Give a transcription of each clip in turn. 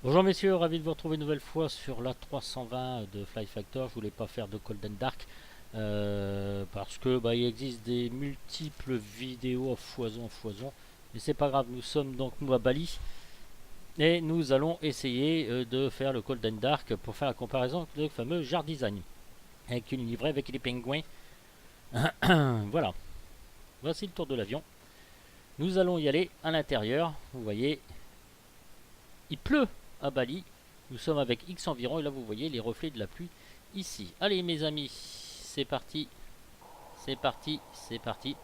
Bonjour messieurs, ravi de vous retrouver une nouvelle fois sur la 320 de Fly Factor. Je voulais pas faire de Cold and Dark parce que il existe des multiples vidéos à foison, mais c'est pas grave. Nous sommes donc nous à Bali et nous allons essayer de faire le Cold and Dark pour faire la comparaison avec le fameux Jar Design avec une livrée avec les pingouins. Voilà, voici le tour de l'avion. Nous allons y aller à l'intérieur. Vous voyez, il pleut à Bali. Nous sommes avec X environ et là vous voyez les reflets de la pluie ici. Allez mes amis, c'est parti, c'est parti, c'est parti.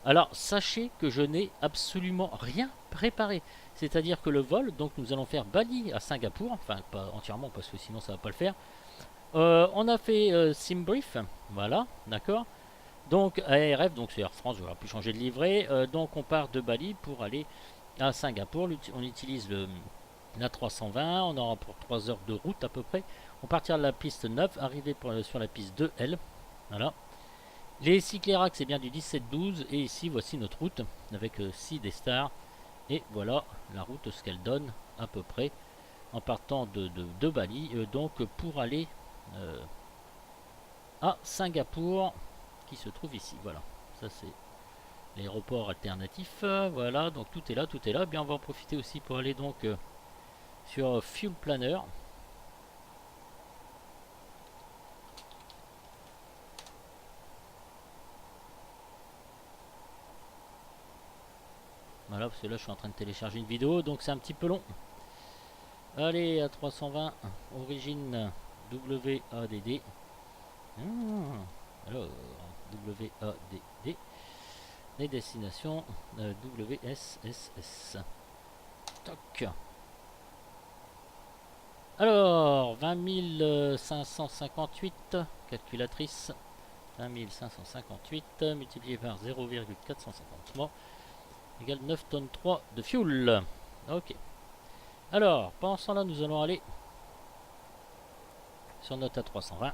Alors sachez que je n'ai absolument rien préparé. C'est-à-dire que le vol, donc nous allons faire Bali à Singapour, enfin pas entièrement parce que sinon ça va pas le faire. On a fait Simbrief, voilà, d'accord. Donc ARF, donc c'est Air France, j'aurais pu changer de livret. Donc on part de Bali pour aller à Singapour. On utilise la 320, on aura pour 3 heures de route à peu près. On partira de la piste 9, arriver sur la piste 2L. Voilà. Les cycléracs, c'est bien du 17-12. Et ici, voici notre route avec 6 des stars. Et voilà la route, ce qu'elle donne à peu près en partant de Bali. Donc pour aller à Singapour, qui se trouve ici. Voilà, ça c'est l'aéroport alternatif. Voilà, donc tout est là, tout est là. Bien, on va en profiter aussi pour aller donc sur Fuel Planner. Voilà, parce que là je suis en train de télécharger une vidéo, donc c'est un petit peu long. Allez, à 320, origine WADD. Alors, WADD. Les destinations WSSS. Toc. Alors, 20 558, calculatrice. 20 558 multiplié par 0,453 égale 9 tonnes 3 de fuel. Ok. Alors, pendant ce temps-là, nous allons aller sur notre A320.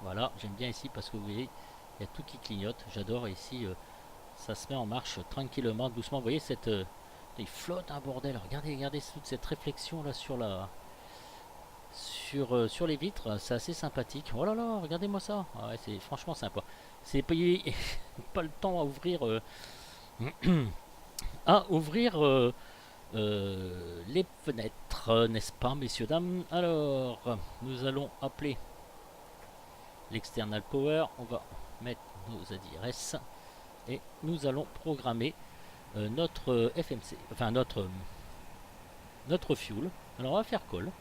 Voilà, j'aime bien ici parce que vous voyez, il y a tout qui clignote. J'adore ici, ça se met en marche tranquillement, doucement. Vous voyez, il flotte un bordel. Regardez, regardez toute cette réflexion là sur les vitres. C'est assez sympathique. Oh là là, regardez-moi ça. Ah ouais, c'est franchement sympa. C'est payé, pas le temps à ouvrir, à ouvrir les fenêtres, n'est-ce pas, messieurs, dames. Alors, nous allons appeler l'external power. On va mettre nos ADRS et nous allons programmer notre FMC, enfin notre fuel. Alors, on va faire call,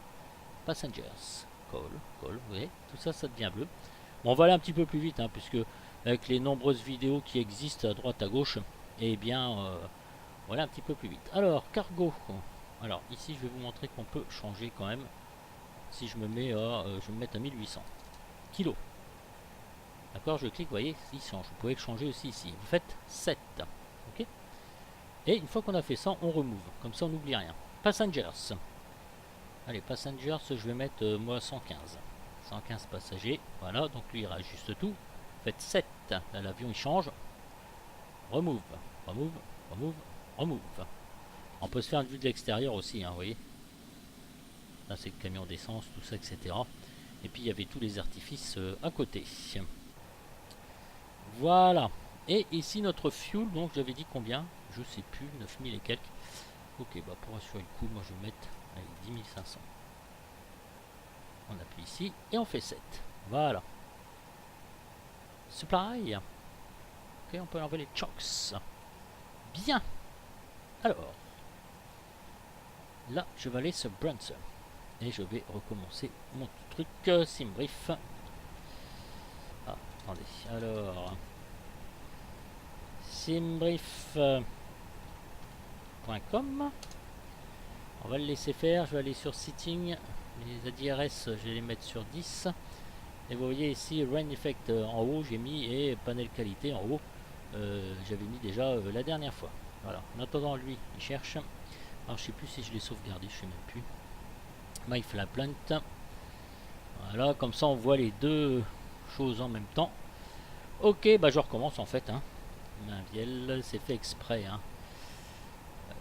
passengers, call, call. Vous voyez, tout ça, ça devient bleu. Bon, on va aller un petit peu plus vite, hein, puisque avec les nombreuses vidéos qui existent à droite à gauche, eh bien, voilà un petit peu plus vite. Alors, cargo. Alors, ici, je vais vous montrer qu'on peut changer quand même. Si je me mets à, je vais me mettre à 1800 kilos. D'accord, je clique, vous voyez, il change. Vous pouvez le changer aussi ici. Vous faites 7. Ok. Et une fois qu'on a fait ça, on remove. Comme ça, on n'oublie rien. Passengers. Allez, passengers, je vais mettre moi 115. 115 passagers. Voilà, donc lui, il réajuste tout. Faites 7. Là, l'avion, il change. Remove. Remove. Remove. Remove. On peut se faire une vue de l'extérieur aussi, hein, vous voyez. Là, c'est le camion d'essence, tout ça, etc. Et puis, il y avait tous les artifices à côté. Voilà. Et ici, notre fuel, donc, j'avais dit combien? Je sais plus, 9000 et quelques. Ok, bah pour assurer le coup, moi, je vais mettre 10 500. On appuie ici et on fait 7. Voilà. Supply. Ok, on peut enlever les chocks. Bien. Alors, là, je vais aller sur Brunson. Et je vais recommencer mon truc Simbrief. Ah, attendez. Alors, simbrief.com. On va le laisser faire. Je vais aller sur Setting. Les ADRS, je vais les mettre sur 10. Et vous voyez ici Rain Effect en haut, j'ai mis, et panel qualité en haut. J'avais mis déjà la dernière fois. Voilà. En attendant, lui, il cherche. Alors, je sais plus si je l'ai sauvegardé, je sais même plus. My Plant. Voilà, comme ça on voit les deux choses en même temps. Ok, bah je recommence en fait. Hein. Maviel, c'est fait exprès. Hein.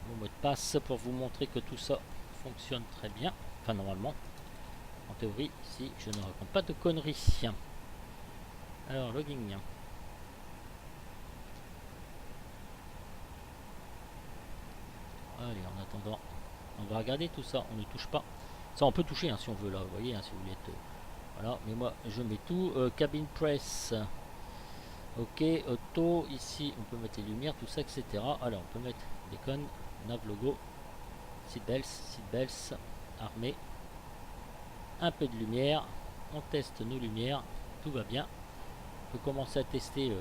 Mon mot de passe pour vous montrer que tout ça fonctionne très bien. enfin normalement, en théorie, si je ne raconte pas de conneries. Alors, logging. Allez, en attendant, on va regarder tout ça, on ne touche pas. Ça, on peut toucher hein, si on veut, là, vous voyez, hein, si vous voulez être... voilà, mais moi, je mets tout. Cabin press. Ok, auto, ici, on peut mettre les lumières, tout ça, etc. Alors, on peut mettre beacon, nav logo, seatbelts, armée. Un peu de lumière. On teste nos lumières. Tout va bien. On peut commencer à tester...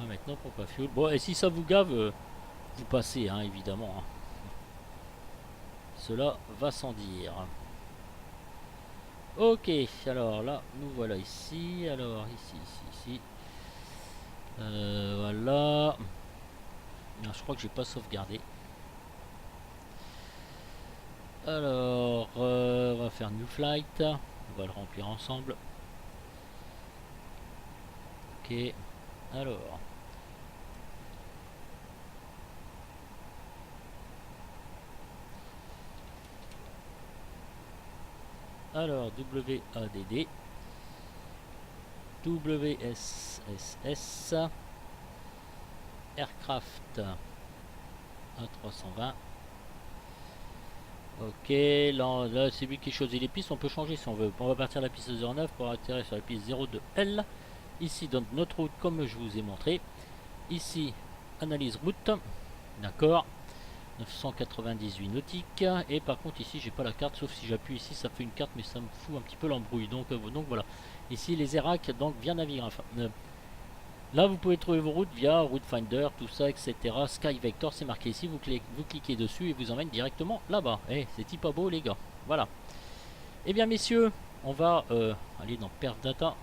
maintenant, pourquoi fuel. Bon, et si ça vous gave, vous passez, hein, évidemment. Hein. Cela va sans dire. Ok, alors là, nous voilà ici. Alors, ici. Voilà. Non, je crois que j'ai pas sauvegardé. Alors, on va faire New Flight. On va le remplir ensemble. Ok, alors. Alors, WADD, WSSS, Aircraft A320. Ok, là c'est lui qui choisit les pistes, on peut changer si on veut. On va partir de la piste 09 pour atterrir sur la piste 02L. Ici, dans notre route, comme je vous ai montré. Ici, analyse route. D'accord. 998 nautiques. Et par contre, ici, j'ai pas la carte, sauf si j'appuie ici, ça fait une carte, mais ça me fout un petit peu l'embrouille. Donc voilà. Ici, les ERAC, donc via naviger. Enfin, là, vous pouvez trouver vos routes via Route Finder, tout ça, etc. Sky Vector, c'est marqué ici. Vous cliquez dessus et vous emmène directement là-bas. Eh, c'est pas beau, les gars. Voilà. Eh bien, messieurs, on va aller dans Perf Data.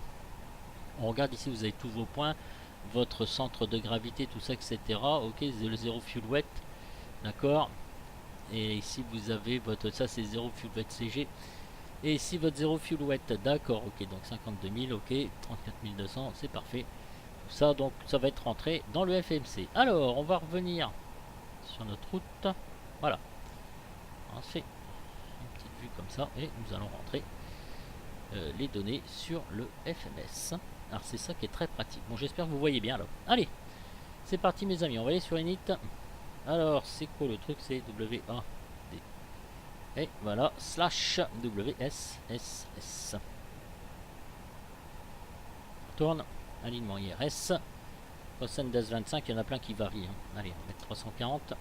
On regarde ici, vous avez tous vos points, votre centre de gravité, tout ça, etc. Ok, le 0 fuel wet. D'accord. Et ici, vous avez votre... ça, c'est 0 fuel wet CG. Et ici, votre 0 fuel wet. D'accord, ok. Donc, 52 000, ok. 34 200, c'est parfait. Ça, donc, ça va être rentré dans le FMC. Alors, on va revenir sur notre route. Voilà. On fait une petite vue comme ça et nous allons rentrer les données sur le FMS. Alors, c'est ça qui est très pratique. Bon, j'espère que vous voyez bien. Alors, allez, c'est parti, mes amis. On va aller sur Init. Alors, c'est quoi le truc? C'est WAD. Et voilà, slash WSSS. On tourne. Alignement IRS. 325, il y en a plein qui varient. Hein. Allez, on va mettre 340.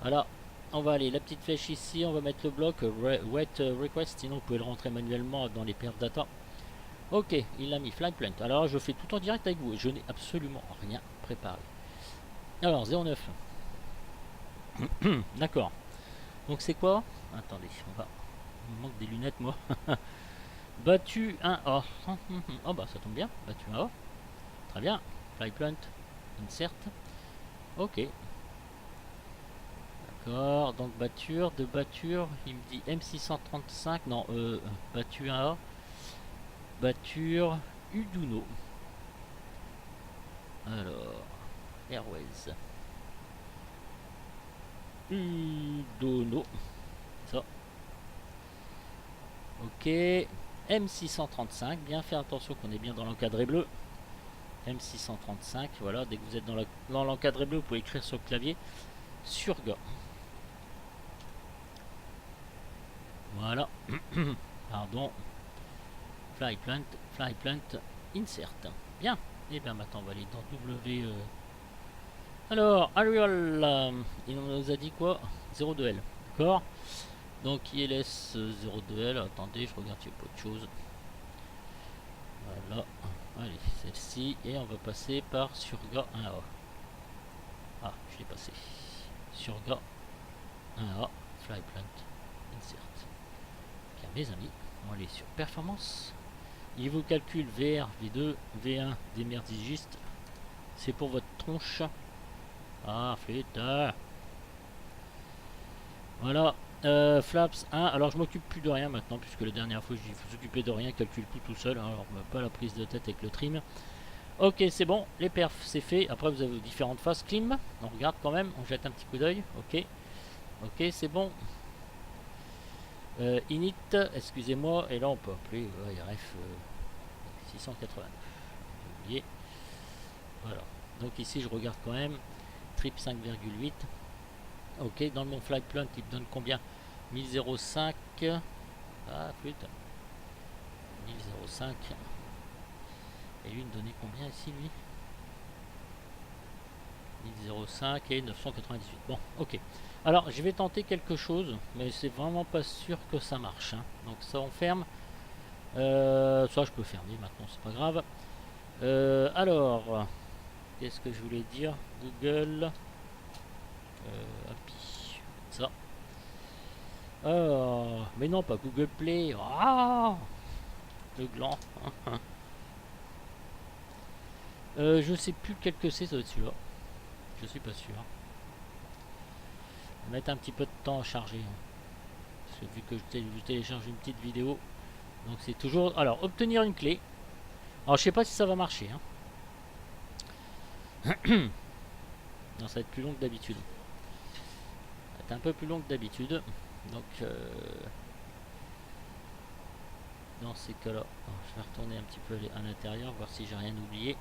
Voilà, on va aller la petite flèche ici, on va mettre le bloc wet request, sinon vous pouvez le rentrer manuellement dans les perf data. Ok, il a mis flyplant. Alors je fais tout en direct avec vous, je n'ai absolument rien préparé. Alors 09. D'accord. Donc c'est quoi? Attendez, on va... il me manque des lunettes moi. Battu 1A. Oh bah ça tombe bien, battu 1A. Très bien. Flyplant, insert. Ok. D'accord, donc batture, de batture, il me dit M635, non, battu 1A, batture, Uduno. Alors, Airways. Uduno, ça. Ok, M635, bien faire attention qu'on est bien dans l'encadré bleu. M635, voilà, dès que vous êtes dans l'encadré bleu, vous pouvez écrire sur le clavier, surga. Voilà. Pardon. Flyplant, insert. Bien. Et bien maintenant on va aller dans W. Alors, Arial, il nous a dit quoi? 02L. D'accord. Donc ILS 02L. Attendez, je regarde s'il n'y a pas autre chose. Voilà. Allez, celle-ci. Et on va passer par Surga 1A. Ah, je l'ai passé. Surga 1A. Flyplant, insert. Bien, mes amis, on va aller sur performance. Il vous calcule VR, V2, V1, des merdigistes. C'est pour votre tronche. Ah, flûte. Voilà. Flaps 1, alors je m'occupe plus de rien maintenant, puisque la dernière fois j'ai s'occuper de rien, calcule tout seul, hein, alors pas la prise de tête avec le trim. Ok, c'est bon, les perfs c'est fait, après vous avez différentes phases, clim, on regarde quand même, on jette un petit coup d'œil, ok, ok c'est bon. Init, excusez-moi, et là on peut appeler RF 680, j'ai oublié, voilà, donc ici je regarde quand même, trip 5,8, ok, dans mon flag plant il me donne combien? 1005, ah flûte, 1005, et lui il me donnait combien ici lui? 1005 et 998, bon ok. Alors je vais tenter quelque chose, mais c'est vraiment pas sûr que ça marche, hein. Donc ça on ferme, ça je peux fermer maintenant, c'est pas grave. Alors, qu'est-ce que je voulais dire? Google, API, ça. Oh, mais non, pas Google Play. Ah, le gland. Je sais plus lequel que c'est, ça doit être celui-là. Je suis pas sûr. On va mettre un petit peu de temps à charger, hein. Parce que vu que je télécharge une petite vidéo, donc c'est toujours. Alors, obtenir une clé. Alors, je sais pas si ça va marcher, hein. Non, ça va être plus long que d'habitude. Ça va être un peu plus long que d'habitude. Donc, dans ces cas-là, je vais retourner un petit peu à l'intérieur, voir si j'ai rien oublié.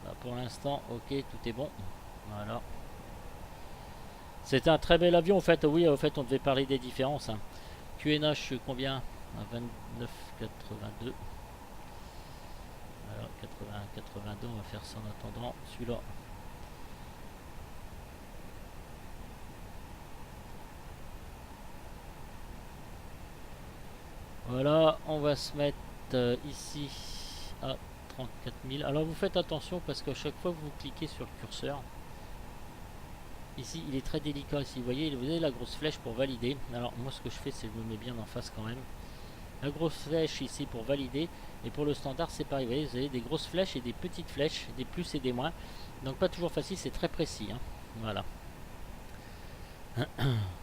Bah, pour l'instant, ok, tout est bon. Voilà. C'était un très bel avion, en fait. Oui, en fait, on devait parler des différences, hein. QNH, combien? À 29,82. Alors, 80, 82, on va faire ça en attendant. Celui-là. Voilà, on va se mettre ici à 34 000. Alors vous faites attention parce qu'à chaque fois que vous cliquez sur le curseur, ici il est très délicat. Ici vous voyez, vous avez la grosse flèche pour valider. Alors moi ce que je fais c'est que je me mets bien en face quand même. La grosse flèche ici pour valider. Et pour le standard c'est pareil. Vous voyez, vous avez des grosses flèches et des petites flèches, des plus et des moins. Donc pas toujours facile, c'est très précis, hein. Voilà.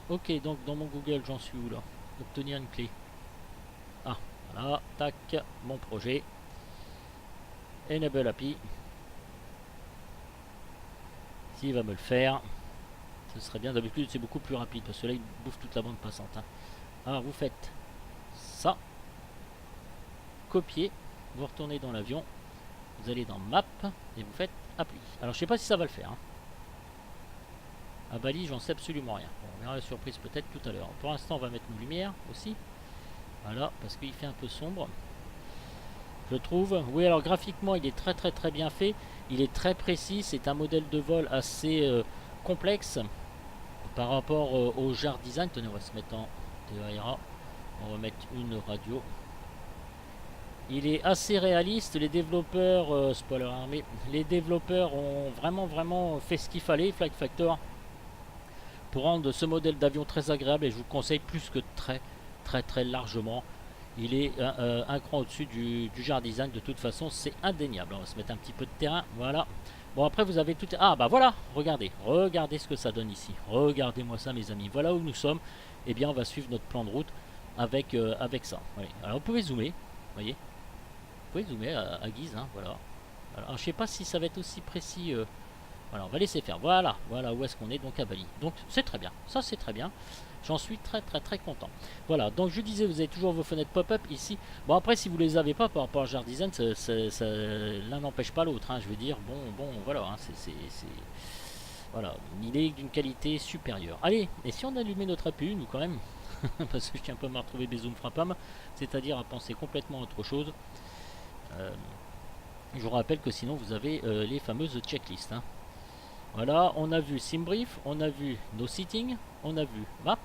Ok, donc dans mon Google j'en suis où là? Obtenir une clé. Ah, voilà, tac, mon projet. Enable API. S'il va me le faire, ce serait bien. D'habitude, c'est beaucoup plus rapide parce que là, il bouffe toute la bande passante, hein. Alors, vous faites ça. Copier. Vous retournez dans l'avion. Vous allez dans Map et vous faites Appli. Alors, je sais pas si ça va le faire, hein. À Bali, j'en sais absolument rien. Bon, on verra la surprise peut-être tout à l'heure. Pour l'instant, on va mettre nos lumières aussi. Voilà, parce qu'il fait un peu sombre, je trouve. Oui, alors graphiquement, il est très très très bien fait. Il est très précis. C'est un modèle de vol assez complexe par rapport au JAR Design. Tenez, on va se mettre en TARA. On va mettre une radio. Il est assez réaliste. Les développeurs, spoiler armé, les développeurs ont vraiment fait ce qu'il fallait, Flight Factor, pour rendre ce modèle d'avion très agréable. Et je vous le conseille plus que très largement. Il est un cran au-dessus du JAR Design. De toute façon, c'est indéniable. On va se mettre un petit peu de terrain. Voilà. Bon, après, vous avez tout. Ah, bah voilà. Regardez. Regardez ce que ça donne ici. Regardez-moi ça, mes amis. Voilà où nous sommes. Eh bien, on va suivre notre plan de route avec ça. Allez. Alors, vous pouvez zoomer. Vous voyez, vous pouvez zoomer à guise, hein. Voilà. Alors, je sais pas si ça va être aussi précis. Voilà, on va laisser faire. Voilà. Voilà où est-ce qu'on est. Donc, à Bali. Donc, c'est très bien. Ça, c'est très bien. J'en suis très content. Voilà, donc je disais, vous avez toujours vos fenêtres pop-up ici. Bon, après, si vous les avez pas par rapport à JAR Design, l'un n'empêche pas l'autre, hein. Je veux dire, bon, voilà, hein, voilà, il est d'une qualité supérieure. Allez, et si on allumait notre APU, nous quand même, parce que je tiens pas à me retrouver Bezoum Frappam, c'est-à-dire à penser complètement à autre chose. Je vous rappelle que sinon vous avez les fameuses checklists, hein. Voilà, on a vu SimBrief, on a vu No Sitting, on a vu Map.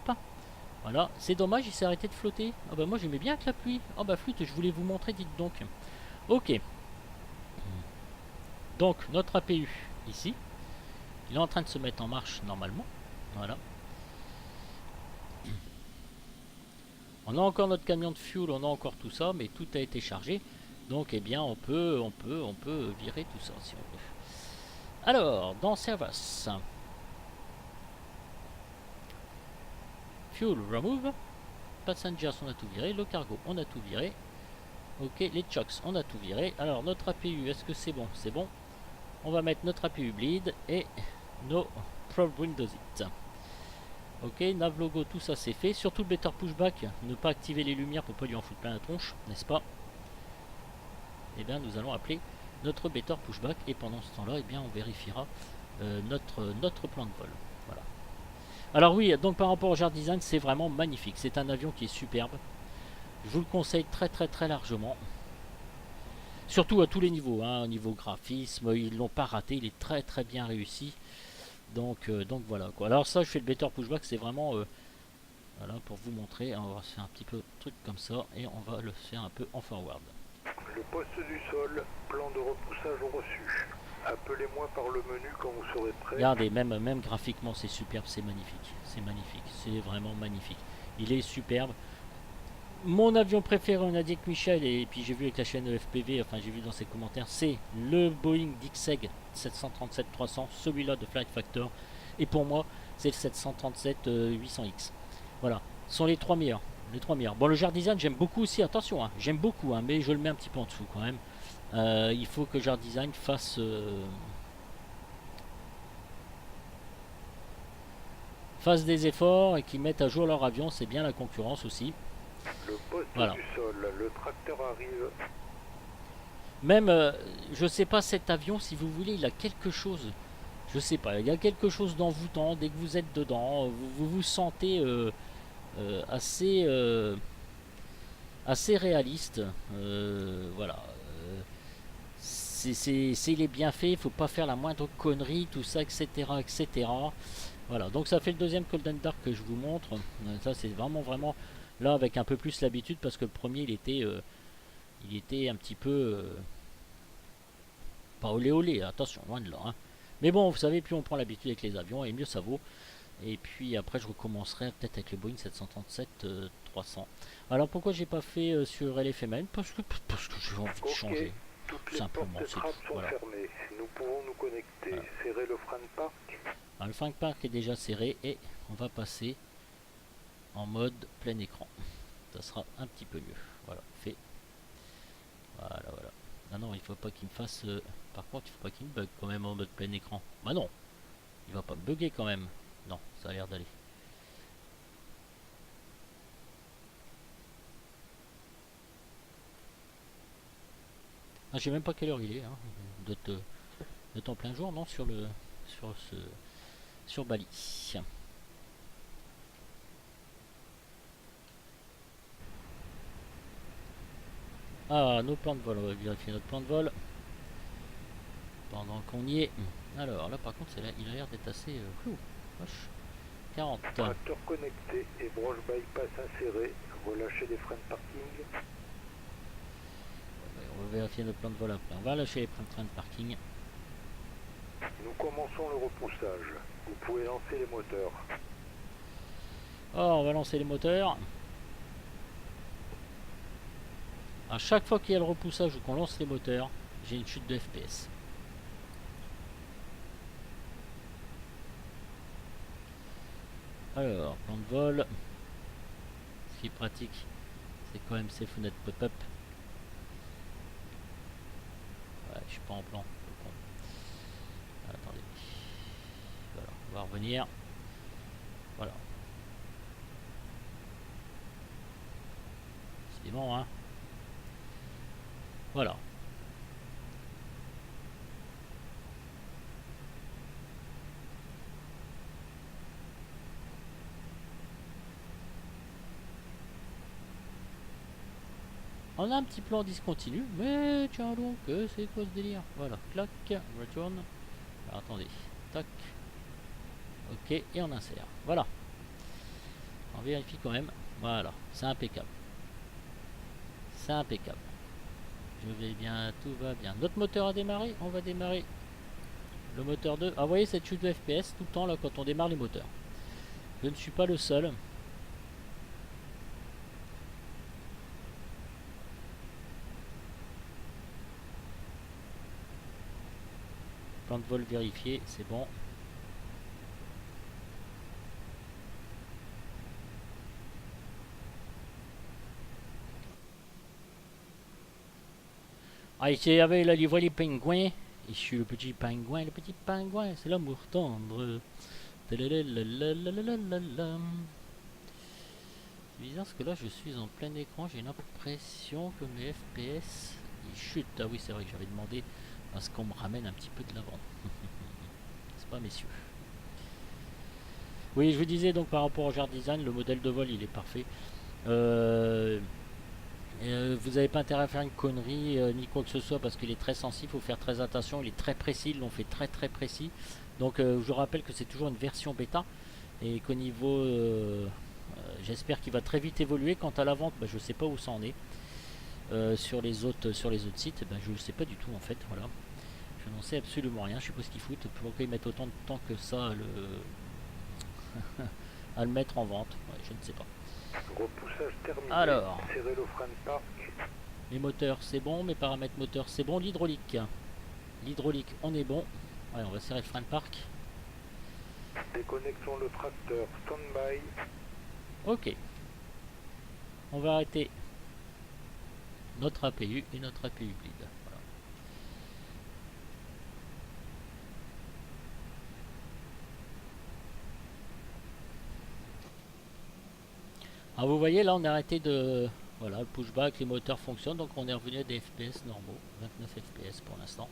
Voilà, c'est dommage, il s'est arrêté de flotter. Ah bah moi j'aimais bien avec la pluie. Ah bah flûte, je voulais vous montrer, dites donc. Ok. Donc notre APU ici, il est en train de se mettre en marche normalement. Voilà. On a encore notre camion de fuel, on a encore tout ça, mais tout a été chargé. Donc eh bien on peut virer tout ça si on veut. Alors, dans Service. fuel remove. Passengers, on a tout viré. Le cargo, on a tout viré. Ok, les chocks, on a tout viré. Alors, notre APU, est-ce que c'est bon? C'est bon. On va mettre notre APU bleed et nos probe windows it. Ok, nav logo, tout ça c'est fait. Surtout le better pushback, ne pas activer les lumières pour pas lui en foutre plein la tronche, n'est-ce pas? Et bien, nous allons appeler notre better pushback et pendant ce temps-là, eh bien, on vérifiera notre plan de vol. Voilà. Alors oui, donc par rapport au Jar Design, c'est vraiment magnifique. C'est un avion qui est superbe. Je vous le conseille très largement. Surtout à tous les niveaux, hein, au niveau graphisme, ils l'ont pas raté, il est très bien réussi. Donc voilà quoi. Alors ça, je fais le better pushback, c'est vraiment voilà pour vous montrer. On va se faire un petit peu de truc comme ça et on va le faire un peu en forward. Le poste du sol, plan de repoussage reçu. Appelez-moi par le menu quand vous serez prêt. Regardez, même graphiquement, c'est superbe, c'est magnifique. C'est magnifique, c'est vraiment magnifique. Il est superbe. Mon avion préféré, on a dit que Michel, et puis j'ai vu avec la chaîne FPV, enfin j'ai vu dans ses commentaires, c'est le Boeing Dixeg 737-300, celui-là de Flight Factor. Et pour moi, c'est le 737-800X. Voilà, ce sont les trois meilleurs. Les trois meilleurs. Bon, le Jar Design, j'aime beaucoup aussi, attention, hein, j'aime beaucoup, hein, mais je le mets un petit peu en dessous quand même. Il faut que Jar Design fasse des efforts et qu'ils mettent à jour leur avion, c'est bien la concurrence aussi. Le poste voilà. du sol, le tracteur arrive. Même, je sais pas, cet avion, si vous voulez, il a quelque chose. Je sais pas, il y a quelque chose d'envoûtant. Dès que vous êtes dedans, vous vous sentez assez réaliste. Voilà. Il est bien fait, il faut pas faire la moindre connerie, tout ça, etc. Voilà, donc ça fait le deuxième Golden Dark que je vous montre. Ça, c'est vraiment là avec un peu plus l'habitude parce que le premier, il était un petit peu pas olé, attention, loin de là. Hein. Mais bon, vous savez, plus on prend l'habitude avec les avions, et mieux ça vaut. Et puis après, je recommencerai peut-être avec le Boeing 737-300. Alors pourquoi j'ai pas fait sur LFMN parce que j'ai envie de changer. Toutes les simplement, portes et trappes sont voilà. fermées. Nous pouvons nous connecter. Voilà. Serrez le frein de parc. Alors, le frein de parc est déjà serré et on va passer en mode plein écran. Ça sera un petit peu mieux. Voilà, fait. Voilà. Non, il faut pas qu'il me fasse... par contre, il faut pas qu'il me bug quand même en mode plein écran. Bah non, il va pas me bugger quand même. Non, ça a l'air d'aller. Ah, je sais même pas quelle heure il est. Hein. De temps plein jour, non, sur Bali. Ah, nos plans de vol, on va vérifier notre plan de vol. Pendant qu'on y est. Alors là par contre il a l'air d'être assez flou. 40. Tracteur connecté et broche bypass inséré. Relâchez les freins de parking. On va vérifier notre plan de vol après. On va lâcher les freins de parking. Nous commençons le repoussage. Vous pouvez lancer les moteurs. Oh, on va lancer les moteurs. À chaque fois qu'il y a le repoussage ou qu'on lance les moteurs, j'ai une chute de FPS. Alors, plan de vol. Ce qui est pratique, c'est quand même ces fenêtres pop-up. Ouais, je suis pas en plan. Attendez. Voilà, on va revenir. Voilà. C'est bon, hein. Voilà. On a un petit plan discontinu, mais tiens donc, c'est quoi ce délire? Voilà, clac, return. Alors attendez, tac. Ok, et on insère. Voilà. On vérifie quand même. Voilà, c'est impeccable. C'est impeccable. Je vais bien, tout va bien. Notre moteur a démarré, on va démarrer le moteur 2. Ah, vous voyez cette chute de FPS tout le temps là quand on démarre les moteurs. Je ne suis pas le seul. Plan de vol vérifié, c'est bon. Ah, ici, il y avait la livrée les pingouins. Et je suis le petit pingouin, c'est l'amour tendre. Talalalalalalalala. C'est bizarre parce que là je suis en plein écran, j'ai l'impression que mes FPS ils chutent. Ah oui, c'est vrai que j'avais demandé à ce qu'on me ramène un petit peu de l'avant. C'est pas, messieurs? Oui, je vous disais donc par rapport au jar design, le modèle de vol il est parfait. Vous n'avez pas intérêt à faire une connerie ni quoi que ce soit parce qu'il est très sensible, il faut faire très attention, il est très précis, ils l'ont fait très très précis. Donc je vous rappelle que c'est toujours une version bêta et qu'au niveau j'espère qu'il va très vite évoluer. Quant à la vente, bah, je ne sais pas où ça en est. Sur les autres sites, bah, je ne sais pas du tout en fait. Voilà. Je n'en sais absolument rien. Je sais pas ce qu'ils foutent. Pourquoi ils mettent autant de temps que ça à le mettre en vente? Ouais, je ne sais pas. Repoussage terminé. Alors, Serrez le frein de parc. les moteurs c'est bon. Mes paramètres moteurs c'est bon. L'hydraulique, on est bon. Ouais, on va serrer le frein de parc. Déconnectons le tracteur. Stand-by. Ok. On va arrêter notre APU et notre APU bleed. Voilà. Alors vous voyez là on a arrêté de... Voilà, le pushback, les moteurs fonctionnent, donc on est revenu à des FPS normaux. 29 FPS pour l'instant.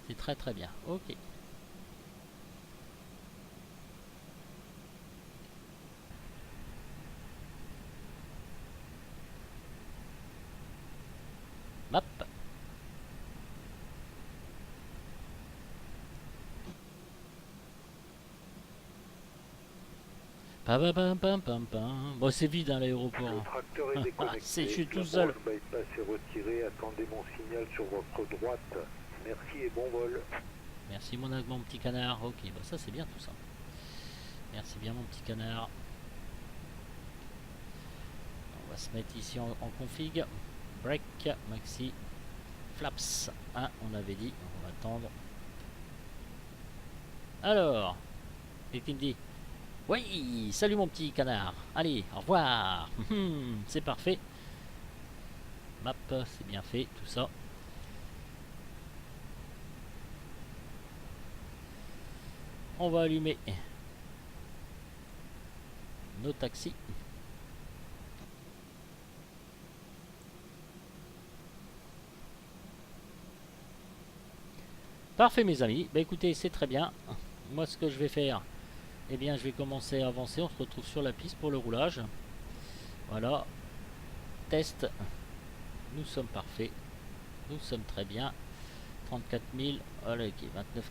C'est très très bien. Ok. Map. Pam pam pam pam pam. Bon, c'est vide hein, l'aéroport. Le tracteur est déconnecté. Je suis tout La seul. branche bypass est retirée. Attendez mon signal sur votre droite. Merci et bon vol. Merci mon petit canard. Ok, bah ça c'est bien tout ça. Merci bien mon petit canard. On va se mettre ici en config. Break, maxi, flaps. 1, on avait dit. On va attendre. Alors, et qui me dit oui, salut mon petit canard. Allez, au revoir. C'est parfait. Map, c'est bien fait, tout ça. On va allumer nos taxis. Parfait mes amis. Bah écoutez, c'est très bien. Moi ce que je vais faire, eh bien je vais commencer à avancer. On se retrouve sur la piste pour le roulage. Voilà. Test. Nous sommes parfaits. Nous sommes très bien. 34 000. Voilà, ok.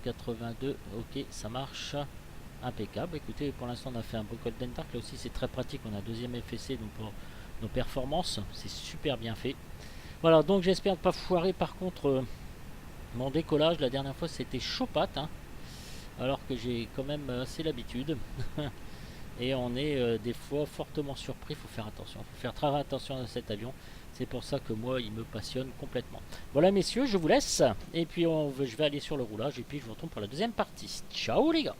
29,82. Ok, ça marche. Impeccable. Écoutez, pour l'instant on a fait un beau Golden Dark. Là aussi c'est très pratique. On a deuxième FSC donc pour nos performances. C'est super bien fait. Voilà, donc j'espère ne pas foirer par contre mon décollage. La dernière fois c'était chaud patte. Hein, alors que j'ai quand même assez l'habitude. Et on est des fois fortement surpris. Il faut faire attention. Il faut faire très attention à cet avion. C'est pour ça que moi il me passionne complètement. Voilà messieurs, je vous laisse. Et puis je vais aller sur le roulage. Et puis je vous retrouve pour la deuxième partie. Ciao les gars.